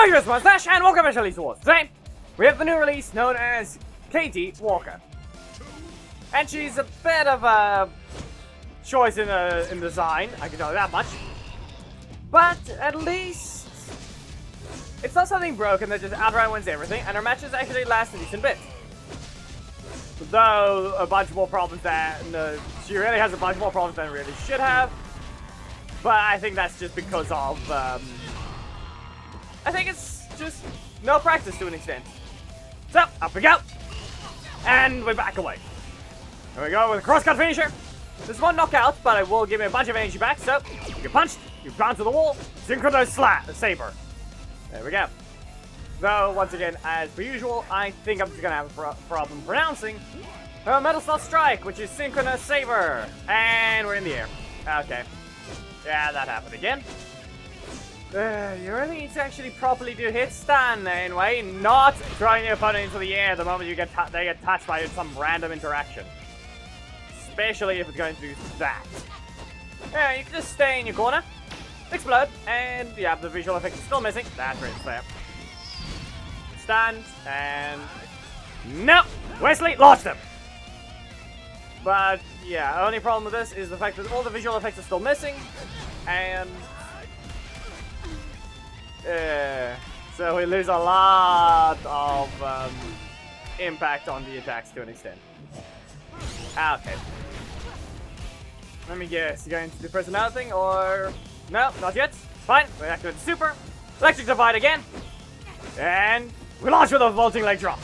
My name is Mustache, and welcome to Elite Wars. Today, we have the new release known as Katie Walker. And she's a bit of a choice in design, I can tell you that much. But at least, it's not something broken that just outright wins everything, and her matches actually last a decent bit. Though, a bunch more problems she really has a bunch more problems than really should have. But I think that's just because of, I think it's just no practice to an extent. So, up we go! And we back away. Here we go with a cross-cut finisher. This is one knockout, but it will give me a bunch of energy back. So, you get punched, you've gone to the wall, synchronized saber. There we go. Though, once again, as per usual, I think I'm just gonna have a problem pronouncing Metal Slot Strike, which is synchronized saber. And we're in the air. Okay. Yeah, that happened again. You really need to actually properly do hit stun nWay, not throwing your opponent into the air the moment you they get touched by some random interaction. Especially if it's going to do that. Yeah, you can just stay in your corner, explode, and yeah, the visual effect is still missing. That's really fair. Stand, and no! Wesley lost him! But yeah, the only problem with this is the fact that all the visual effects are still missing, and so we lose a lot of impact on the attacks to an extent. Okay. Let me guess, you're going to press another thing, or no, not yet. Fine, we activate the super. Electric Divide again. And we launch with a vaulting leg drop.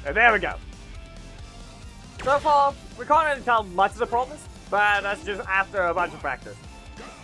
And there we go. So far, we can't really tell much of the problems, but that's just after a bunch of practice.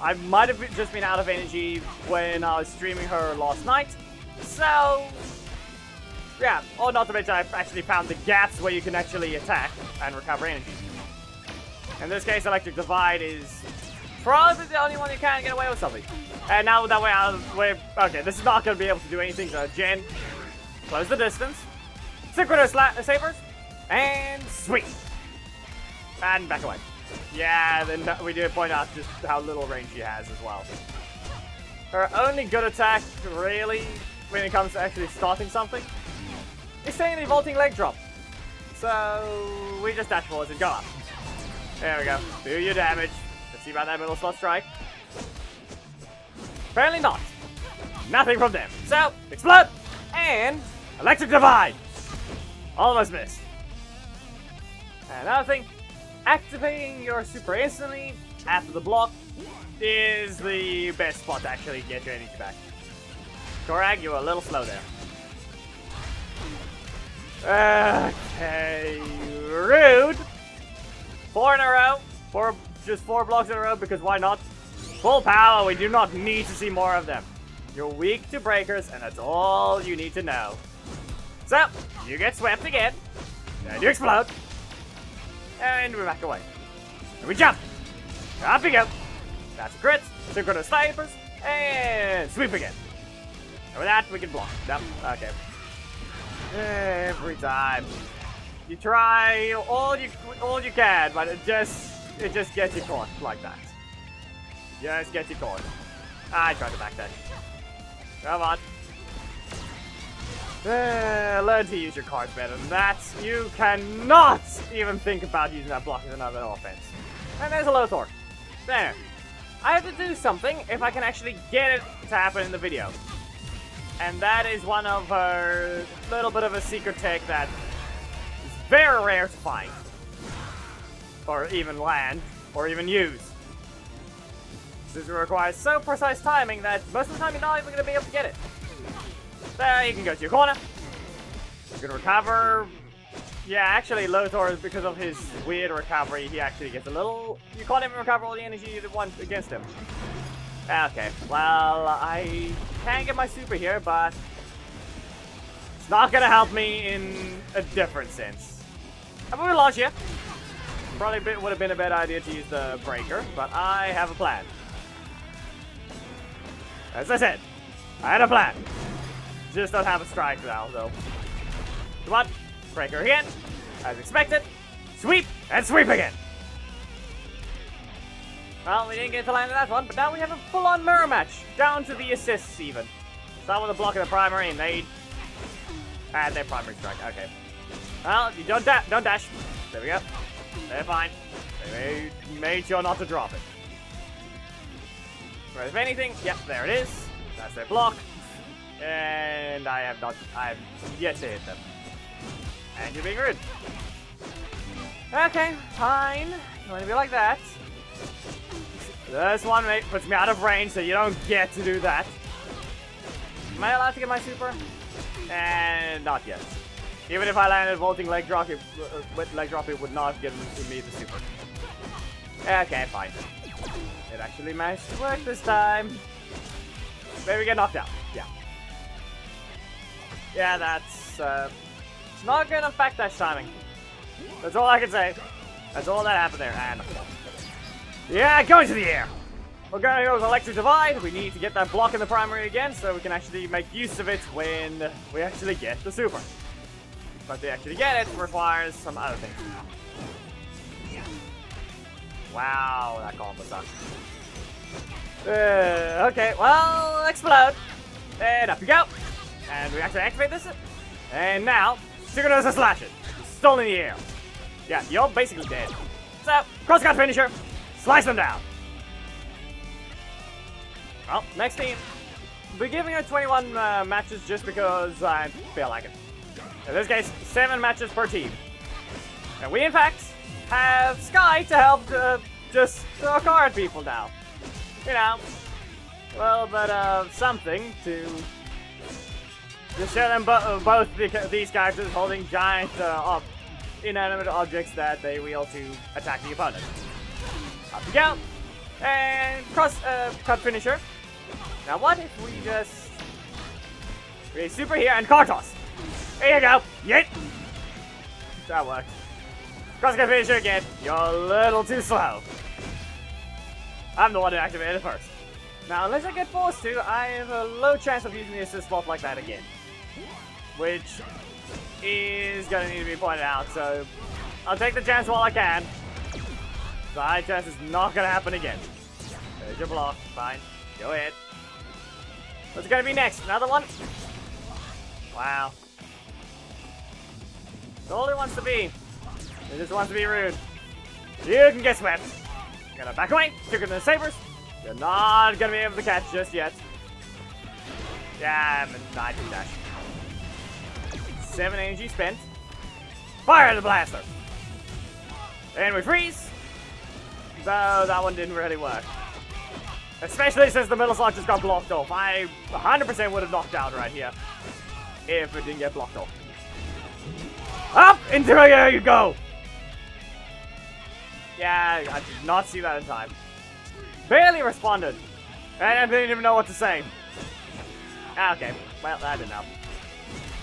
I might have just been out of energy when I was streaming her last night, so yeah, or not to mention I've actually found the gaps where you can actually attack and recover energy. In this case, Electric Divide is probably the only one you can get away with something. And now that we're okay, this is not going to be able to do anything, so Jen, close the distance, synchronous sabers, and sweep, and back away. Yeah, then we do point out just how little range she has as well. Her only good attack, really, when it comes to actually starting something, is staying the vaulting leg drop. So we just dash forwards and go up. There we go. Do your damage. Let's see about that middle slot strike. Apparently not. Nothing from them. So, explode! And Electric Divide! Almost missed. And another thing, activating your super instantly after the block is the best spot to actually get your energy back. Korag, you were a little slow there. Okay, rude. 4 in a row. Just 4 blocks in a row, because why not? Full power, we do not need to see more of them. You're weak to breakers, and that's all you need to know. So, you get swept again, and you explode, and we back away. And we jump. Up we go. That's a crit, synchronous snipers, and sweep again. And with that, we can block. Nope. Okay. Every time. You try all you can, but it just gets you caught like that. Just gets you caught. I tried to backdash. Come on. Learn to use your cards better than that. You cannot even think about using that block as another offense. And there's a Lothor. There. I have to do something if I can actually get it to happen in the video. And that is one of her little bit of a secret tech that is very rare to find. Or even land. Or even use. This requires so precise timing that most of the time you're not even going to be able to get it. There, you can go to your corner. You can recover. Yeah, actually, Lothor is because of his weird recovery. He actually gets a little. You can't even recover all the energy you want against him. Okay, well, I can get my super here, but it's not gonna help me in a different sense. I'm gonna launch here. Probably would have been a better idea to use the breaker, but I have a plan. As I said, I had a plan. Just don't have a strike now, though. Come on, breaker again, as expected. Sweep, and sweep again. Well, we didn't get to land that one, but now we have a full-on mirror match, down to the assists even. Start with a block of the primary and they... And their primary strike, okay. Well, you don't dash. There we go. They're fine. They made sure not to drop it. Right, if anything, yep, there it is. That's their block. And I've yet to hit them. And you're being rude. Okay, fine. You want to be like that. This one puts me out of range, so you don't get to do that. Am I allowed to get my super? And not yet. Even if I landed vaulting leg drop, it would not give me the super. Okay, fine. It actually managed to work this time. Maybe we get knocked out. Yeah. Yeah, that's not good enough backdash timing. That's all I can say. That's all that happened there. And yeah, going to the air. We're gonna go with Electric Divide. We need to get that block in the primary again, so we can actually make use of it when we actually get the super. But to actually get it requires some other things. Wow, that combo sucks. Okay, well, explode. And up you go. And we actually activate this. And now, Synchronous slash it. Still in the air. Yeah, you're basically dead. So, cross-cut finisher. Slice them down. Well, next team. We're giving it 21 matches just because I feel like it. In this case, 7 matches per team. And we, in fact, have Sky to help just card people now. You know, a little bit of something to show them both these characters holding giant inanimate objects that they wield to attack the opponent. Up we go. And cut finisher. Now what if we just create super here and card toss? There you go. Yeet. That worked. Cross-cut finisher again. You're a little too slow. I'm the one who activated it first. Now, unless I get forced to, I have a low chance of using the assist slot like that again. Which is going to need to be pointed out, so I'll take the chance while I can. The high chance is not going to happen again. There's your block. Fine. Go ahead. What's going to be next? Another one? Wow. That's all he wants to be. He just wants to be rude. You can get swept. Gonna back away. Trigger the sabers. You're not gonna be able to catch just yet. Yeah, I do dash. 7 energy spent. Fire the blaster. And we freeze. Though that one didn't really work. Especially since the middle slot just got blocked off. I 100% would have knocked out right here if it didn't get blocked off. Up into the air you go. Yeah, I did not see that in time. Barely responded. And I didn't even know what to say. Okay, well, I didn't know.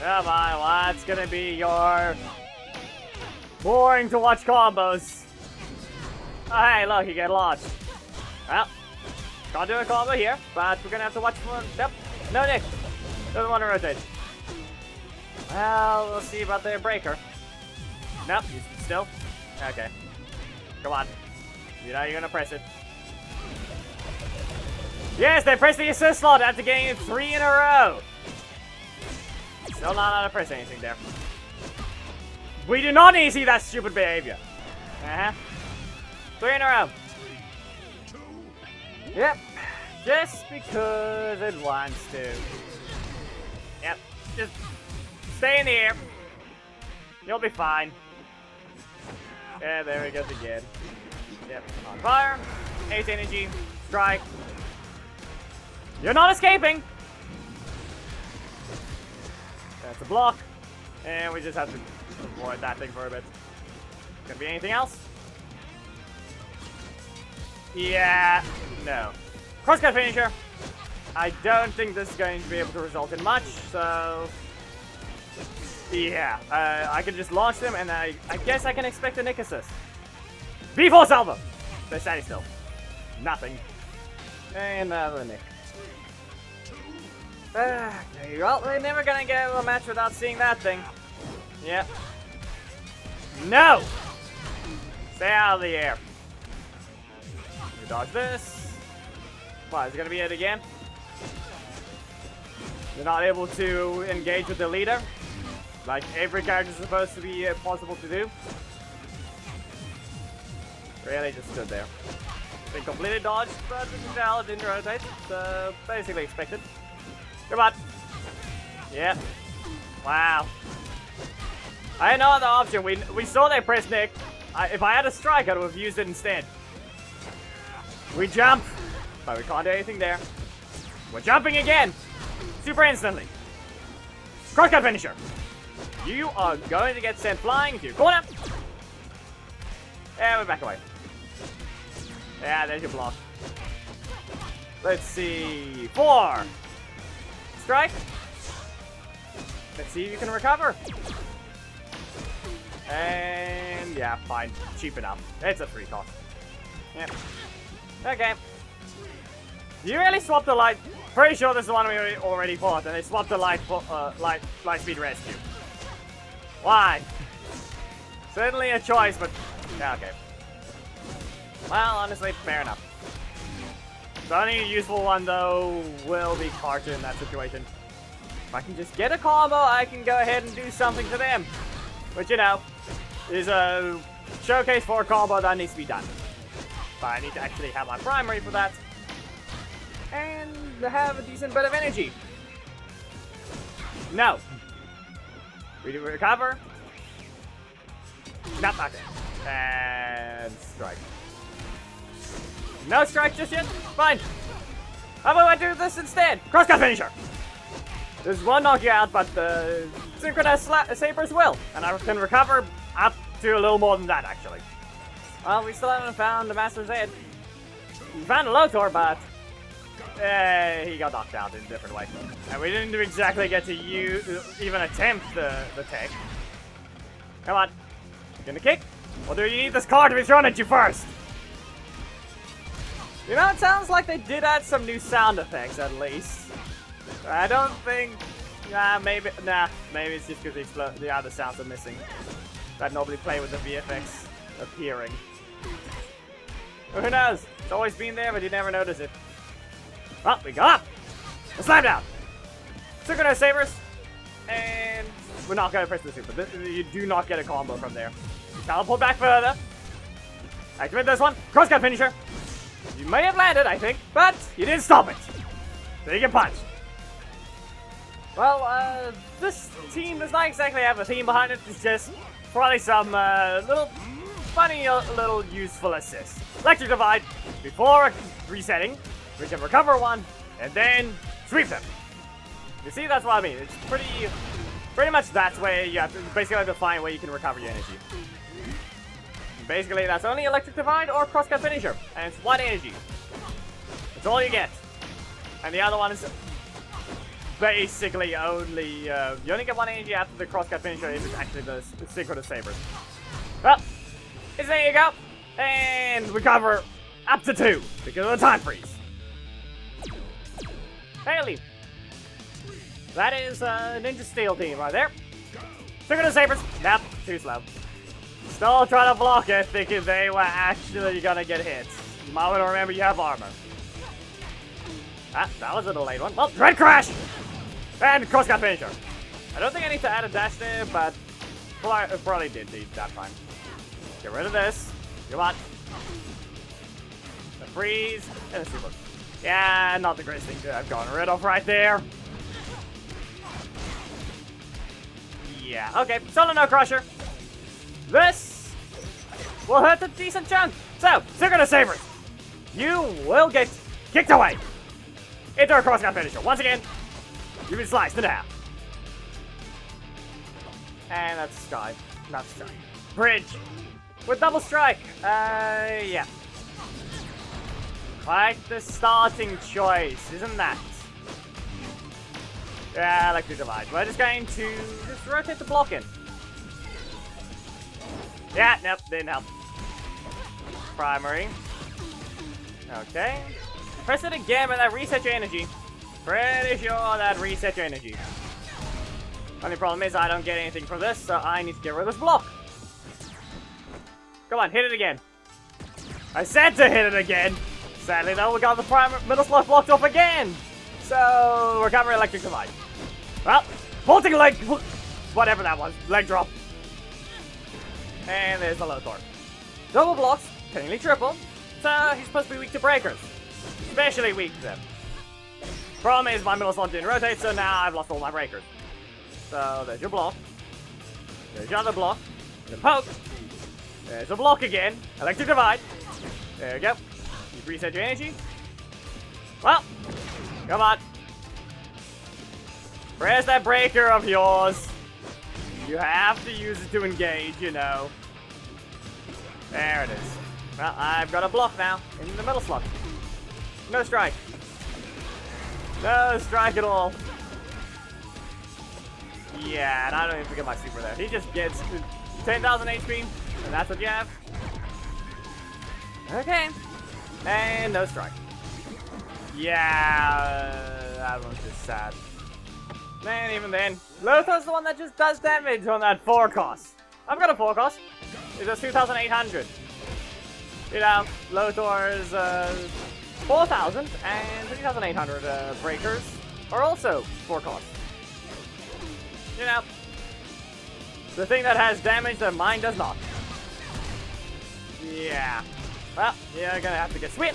Come on, what's gonna be your boring to watch combos? Oh, hey, look, you get launched. Well, can't do a combo here, but we're gonna have to watch one. Yep, no Nick. Doesn't want to rotate. Well, we'll see about their breaker. Nope, he's still. Okay. Come on. You know you're gonna press it. Yes, they pressed the assist slot after getting it 3 in a row. Still not allowed to press anything there. We do not need to see that stupid behavior. 3 in a row. Yep. Just because it wants to. Yep. Just stay in the air. You'll be fine. Yeah, there he goes again. Yep, on fire. 8 energy. Strike. You're not escaping! That's a block. And we just have to avoid that thing for a bit. Gonna be anything else? Yeah, no. Crosscut finisher. I don't think this is going to be able to result in much, so... Yeah, I can just launch them, and I guess I can expect a Nick assist. V4 salvo! They're standing still. Nothing. And another Nick. Okay, well, we're never gonna get a match without seeing that thing. Yep. No! Stay out of the air. We dodge this. What, is it gonna be it again? You're not able to engage with the leader, like every character is supposed to be possible to do. Really just stood there. They completely dodged, but we can tell it didn't rotate. So basically expected. Come on. Yeah. Wow. I had no other option. We saw they press Nick. If I had a strike, I would have used it instead. We jump, but we can't do anything there. We're jumping again. Super instantly. Crosscut finisher. You are going to get sent flying to your corner. And we're back away. Yeah, there's your block. Let's see. 4. Strike. Let's see if you can recover. And yeah, fine. Cheap enough. It's a 3 cost. Yeah. Okay. You really swapped the light. Pretty sure this is the one we already fought, and they swapped the light speed rescue. Why? Certainly a choice, but yeah, okay. Well, honestly, fair enough. The only useful one though will be Carter in that situation. If I can just get a combo, I can go ahead and do something to them. Which, you know, is a showcase for a combo that needs to be done. But I need to actually have my primary for that. And have a decent bit of energy. No. We do recover. Not there. And strike. No strike just yet? Fine. How about I do this instead? Crosscut finisher. There's one knock you out, but the synchronous sabers will. And I can recover up to a little more than that, actually. Well, we still haven't found the Master's Head. We found a Lothar, but he got knocked out in a different way. And we didn't exactly get to even attempt the tech. Come on. You gonna kick? Or do you need this card to be thrown at you first? You know, it sounds like they did add some new sound effects, at least. I don't think... maybe it's just because the other sounds are missing. That nobody play with the VFX appearing. Who knows? It's always been there, but you never notice it. Well, we go up! A slam down! Synchronous sabers! And we're not going to press the super. You do not get a combo from there. Teleport back further. Activate this one. Crosscut finisher. You may have landed, I think, but you didn't stop it. So you can punch. Well, this team does not exactly have a theme behind it. It's just probably some little funny, little useful assists. Electric Divide before resetting. We can recover one and then sweep them. You see, that's what I mean. It's pretty much that's where you basically have to find where you can recover your energy. Basically, that's only Electric Divide or Crosscut Finisher, and it's 1 energy. That's all you get. And the other one is basically only, you only get 1 energy after the Crosscut Finisher if it's actually the Synchronous Sabers. Well, there you go. And recover up to 2 because of the time freeze. Haley. That is Ninja Steel team right there. Synchronous Sabers. Nope, too slow. Still trying to block it, thinking they were actually gonna get hit. You might want to remember you have armor. Ah, that was a delayed one. Well, Dread Crash! And Crosscut Finisher. I don't think I need to add a dash there, but probably did need that time. Get rid of this. Come on. The freeze and a super. Yeah, not the greatest thing to have gotten rid of right there. Yeah, okay. Solo No Crusher. This will hurt a decent chunk. So, Synchronous Sabers. You will get kicked away into a Crosscut Finisher. Once again, you've been sliced in half. And that's Sky. Not Sky. Bridge. With double strike. Yeah. Quite the starting choice, isn't that? Yeah, Electric Divide. We're just going to just rotate the block in. Yeah, nope, didn't help. Primary. Okay. Press it again, but that resets your energy. Pretty sure that resets your energy. Only problem is I don't get anything from this, so I need to get rid of this block. Come on, hit it again. I said to hit it again. Sadly though, we got the middle slot blocked off again. So, recover Electric Divide. Well, vaulting leg, whatever that was, leg drop. And there's the Lothar. Double blocks, technically triple, so he's supposed to be weak to breakers. Especially weak to them. Problem is my middle slot didn't rotate, so now I've lost all my breakers. So there's your block. There's your other block. The poke. There's a block again. Electric divide. There you go. You reset your energy. Well, come on. Press that breaker of yours. You have to use it to engage, you know. There it is. Well, I've got a block now in the middle slot. No strike. No strike at all. Yeah, and I don't even forget my super there. He just gets 10,000 HP, and that's what you have. Okay. And no strike. Yeah, that one's just sad. Man, even then, Lothar's the one that just does damage on that forecast. I've got a forecast. It does 2,800. You know, Lothar's 4,000 and 3,800 breakers are also forecast. You know, the thing that has damage that mine does not. Yeah. Well, you're gonna have to get sweet.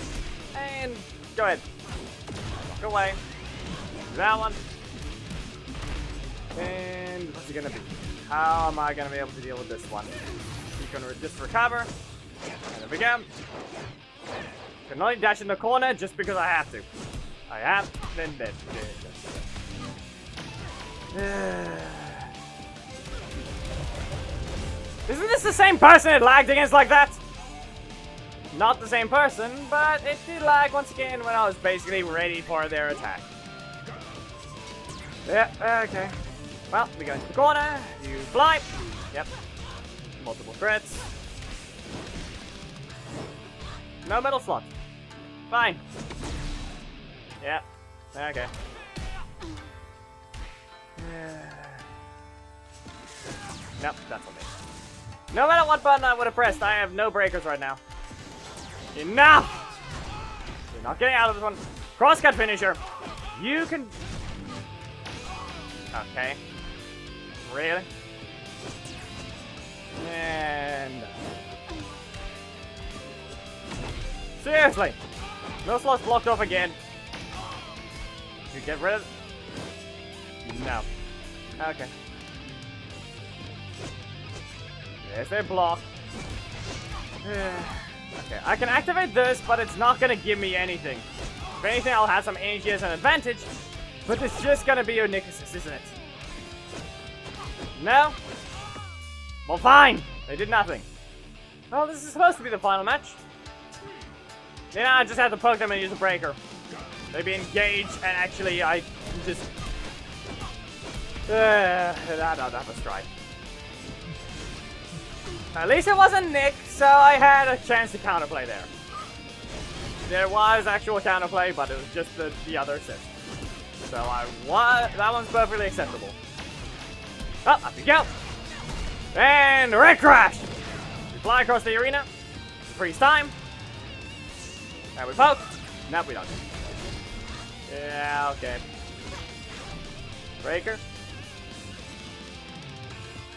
And go ahead. Walk away. Do that one. And what's it gonna be? How am I gonna be able to deal with this one? You can just recover. And there we go. Can only dash in the corner just because I have to. I have. Then. Isn't this the same person it lagged against like that? Not the same person, but it did lag once again when I was basically ready for their attack. Yeah, okay. Well, we go into the corner, you fly. Yep. Multiple crits. No middle slot. Fine. Yeah. Okay. Nope, that's on me. No matter what button I would have pressed, I have no breakers right now. Enough! You're not getting out of this one. Crosscut finisher. You can... Okay. Really? And... Seriously! No slots blocked off again. You get rid of... No. Okay. There's their block. Okay, I can activate this, but it's not gonna give me anything. If anything, I'll have some energy as an advantage, but it's just gonna be your Nick assist, isn't it? No? Well, fine! They did nothing. Well, this is supposed to be the final match. Then I just have to poke them and use a breaker. They'd be engaged, and actually, I just... I don't have a strike. At least it wasn't Nick, so I had a chance to counterplay there. There was actual counterplay, but it was just the other assist. So that one's perfectly acceptable. Oh, up we go! And red crash! We fly across the arena. Freeze time. And we poke. No, we don't. Yeah, okay. Breaker.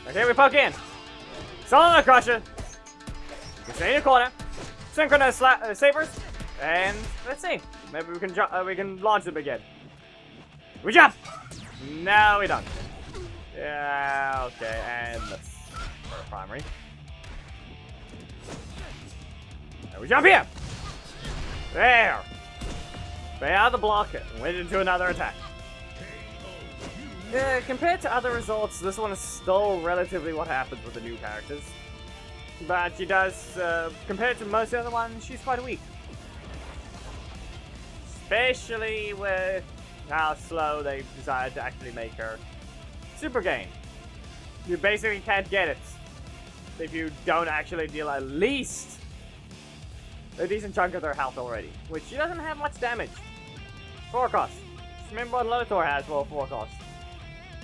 Okay, we poke in. Solid crusher. You can stay in your corner. Synchronous sabers. And let's see. Maybe we can launch them again. We jump. No, we don't. Yeah, okay. And let's go to primary. And we jump here. There. Stay out of the block and went into another attack. Compared to other results, this one is still relatively what happens with the new characters. But she does, compared to most of the other ones, she's quite weak. Especially with how slow they've decided to actually make her super gain. You basically can't get it if you don't actually deal at least a decent chunk of their health already. Which she doesn't have much damage. 4 costs. Just remember what Lothar has for 4 costs.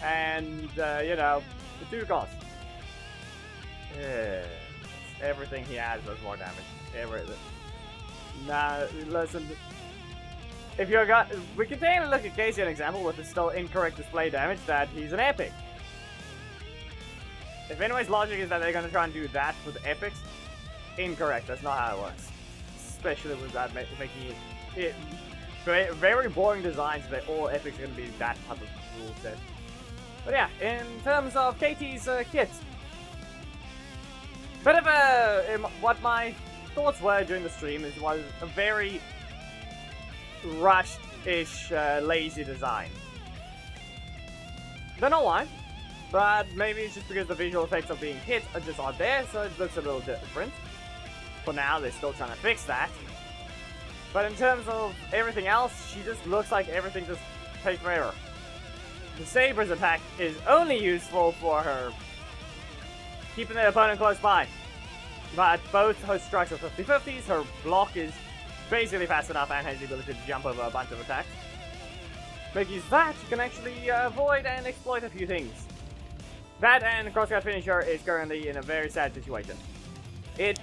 And, you know, the 2 costs. Everything he has does more damage. Everything. Nah, listen. if you're we can take a look at Casey an example with the still incorrect display damage that he's an epic. If anyone's logic is that they're gonna try and do that with epics, incorrect. That's not how it works. Especially with that making it very boring designs that all epics are gonna be that type of rule set. But yeah, in terms of KT's kit, bit of what my thoughts were during the stream was a very rushed-ish, lazy design. Don't know why, but maybe it's just because the visual effects of being hit just aren't there, so it looks a little different. For now, they're still trying to fix that. But in terms of everything else, she just looks like everything just takes forever. The Saber's attack is only useful for her keeping the opponent close by. But both her strikes are 50-50s, her block is basically fast enough and has the ability to jump over a bunch of attacks. But use that, you can actually avoid and exploit a few things. That and Crossguard Finisher is currently in a very sad situation. It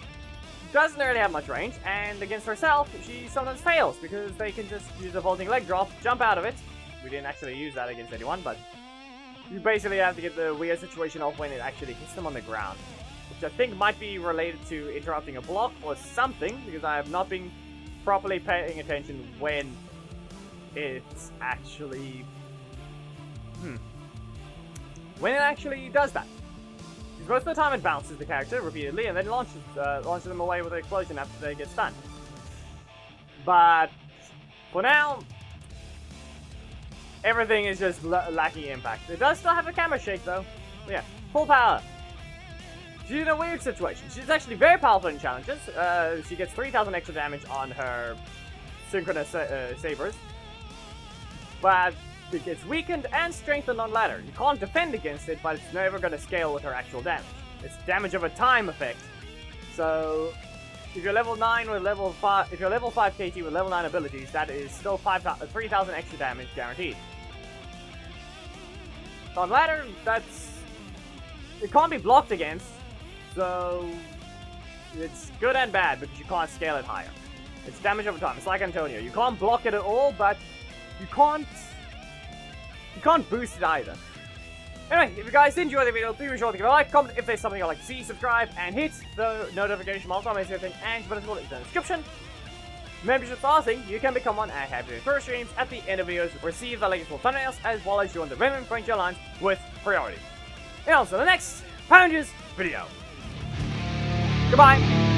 doesn't really have much range, and against herself, she sometimes fails because they can just use a vaulting leg drop, jump out of it. We didn't actually use that against anyone, but you basically have to get the weird situation of when it actually hits them on the ground. Which I think might be related to interrupting a block or something, because I have not been properly paying attention when it's actually... when it actually does that. Because most of the time it bounces the character repeatedly and then launches them away with an explosion after they get stunned. But for now, everything is just lacking impact. It does still have a camera shake though. But yeah, full power. She's in a weird situation. She's actually very powerful in challenges. She gets 3,000 extra damage on her synchronous sabers. But it gets weakened and strengthened on ladder. You can't defend against it, but it's never going to scale with her actual damage. It's damage over time effect. So if you're level 9 with level 5, if you're level 5 KT with level 9 abilities, that is still 3,000 extra damage guaranteed. On ladder, it can't be blocked against. So it's good and bad because you can't scale it higher. It's damage over time. It's like Antonio. You can't block it at all, but you can't boost it either. Anyway, if you guys did enjoy the video, please be sure to give a like, comment if there's something you'd like to see, subscribe, and hit the notification bell on everything, and but it's in the description. Memberships are a thing. You can become one and have your first streams at the end of videos, receive the latest thumbnails, as well as join the Women Frontier Alliance with priority. And also the next Pounders video. Goodbye.